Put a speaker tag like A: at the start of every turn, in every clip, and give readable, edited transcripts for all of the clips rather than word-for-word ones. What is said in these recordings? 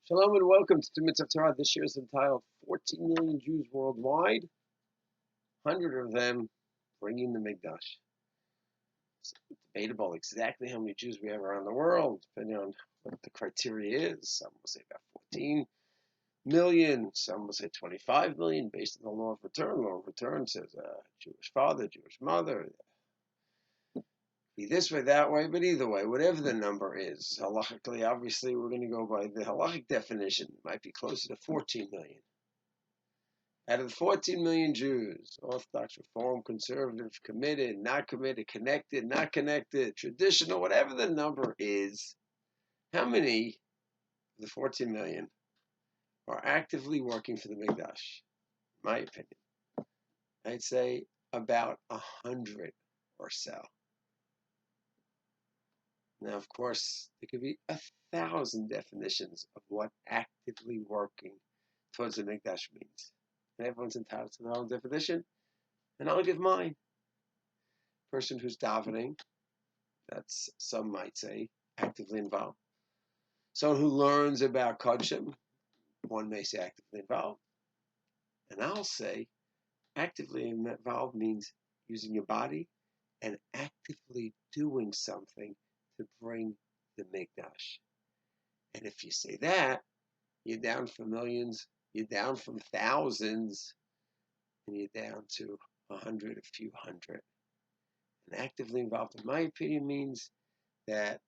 A: Shalom and welcome to the Mitzvah Torah. This year is entitled 14 million Jews worldwide, 100 of them bringing the Mikdash. It's debatable exactly how many Jews we have around the world, depending on what the criteria is. Some will say about 14 million, some will say 25 million based on the law of return. The law of return says Jewish father, Jewish mother, be this way, that way, but either way, whatever the number is, halachically, obviously, we're going to go by the halachic definition. It might be closer to 14 million. Out of the 14 million Jews, Orthodox, Reform, Conservative, committed, not committed, connected, not connected, traditional, whatever the number is, how many of the 14 million are actively working for the Mikdash? In my opinion, I'd say about 100 or so. Now, of course, there could be 1,000 definitions of what actively working towards the Mikdash means. And everyone's entitled to their own definition, and I'll give mine. Person who's davening, that's, some might say, actively involved. Someone who learns about Kodshim, one may say actively involved. And I'll say actively involved means using your body and actively doing something to bring the Mikdash. And if you say that, you're down from millions, you're down from thousands, and you're down to 100, a few hundred. And actively involved, in my opinion, means that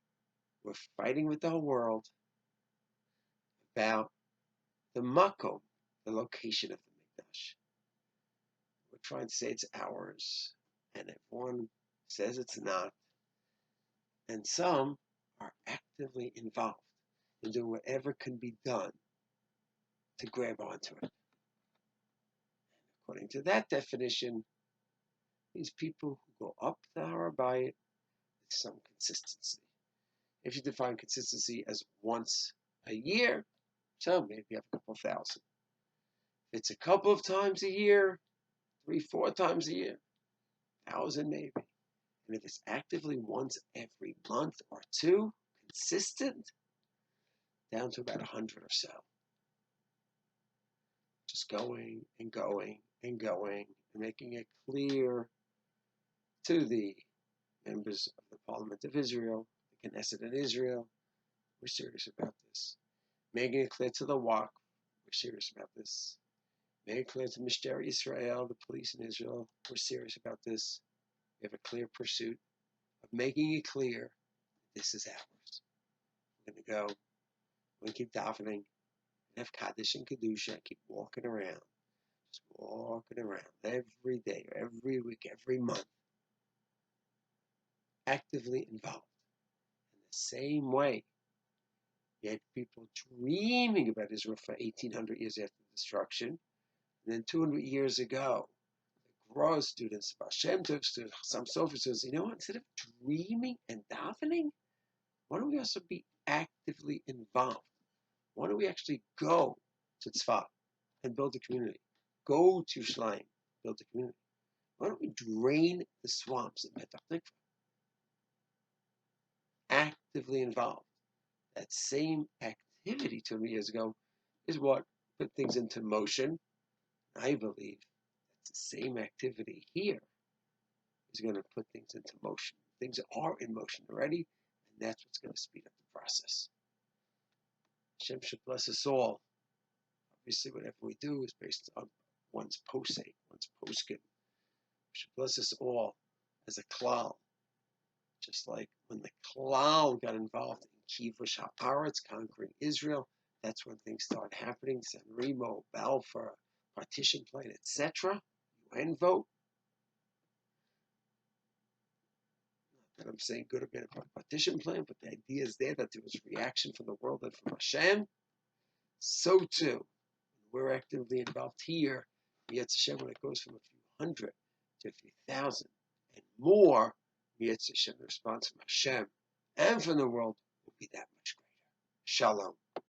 A: we're fighting with the whole world about the makom, the location of the Mikdash. We're trying to say it's ours, and everyone says it's not. And some are actively involved in doing whatever can be done to grab onto it. According to that definition, these people who go up the Harabayit with some consistency. If you define consistency as once a year, so maybe you have a couple thousand. If it's a couple of times a year, 3, 4 times a year, 1,000 maybe. And if it's actively once every month or two, consistent, down to about 100 or so. Just going and going and going and making it clear to the members of the Parliament of Israel, the Knesset in Israel, we're serious about this. Making it clear to the Waqf, we're serious about this. Making it clear to Mishter Israel, the police in Israel, we're serious about this. We have a clear pursuit of making it clear this is ours. We're going to go, we're going to keep davening, and have Kaddish and Kedusha, keep walking around. Just walking around every day, every week, every month. Actively involved. In the same way, you had people dreaming about Israel for 1,800 years after destruction. And then 200 years ago, the Gra students, Baal Shem Tov students, some Sofer students, you know what? Instead of dreaming and davening, why don't we also be actively involved? Why don't we actually go to Tzfat and build a community? Go to Yerushalayim, build a community. Why don't we drain the swamps in Petach Tikva? Actively involved. That same activity 200 years ago is what put things into motion. I believe that's the same activity here is going to put things into motion. Things are in motion already, and that's what's going to speed up the process. Hashem should bless us all. Obviously, whatever we do is based on one's posek, one's poskim. Should bless us all as a klal. Just like when the klal got involved in Kivush Haaretz, conquering Israel, that's when things started happening. San Remo, Balfour, partition plan, etc. UN vote. Not that I'm saying good or bad about partition plan, but the idea is there that there was reaction from the world and from Hashem. So too, when we're actively involved here, Yetz Hashem, when it goes from a few hundred to a few thousand and more, Yetz Hashem, the response from Hashem and from the world will be that much greater. Shalom.